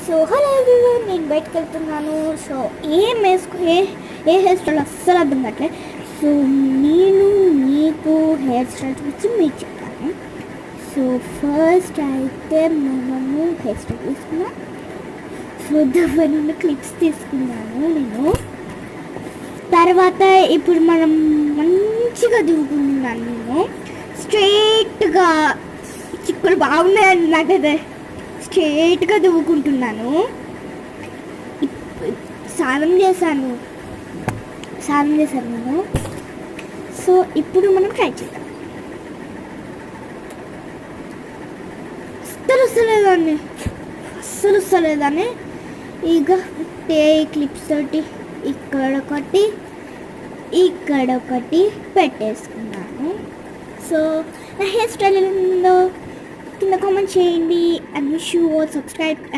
So hello everyone, నేను బయటకు వెళ్తున్నాను. సో ఏం వేసుకో ఏ హెయిర్ స్టైల్ అస్సలు అర్థం కావట్లే. సో నేను మీకు హెయిర్ స్టైల్ గురించి మీకు చెప్తాను. సో ఫస్ట్ అయితే మనము హెయిర్ స్టైల్ తీసుకున్నాం. సో దాని క్లిప్స్ తీసుకున్నాను నేను. తర్వాత ఇప్పుడు మనం మంచిగా దిగుతున్నాను. నేను స్ట్రైట్గా చిక్కులు బాగున్నాయండి నాకైతే. స్ట్రైట్గా దువ్వుకుంటున్నాను. స్నానం చేశాను నేను. సో ఇప్పుడు మనం ట్రై చేద్దాం. అస్సలు వస్తలేదని ఇక క్లిప్స్ తోటి ఇక్కడ ఒకటి పెట్టేసుకున్నాను. సో నా హెయిర్ స్టైల్ ఉందో కింద కామెంట్ చేయండి. And wish you all subscribe.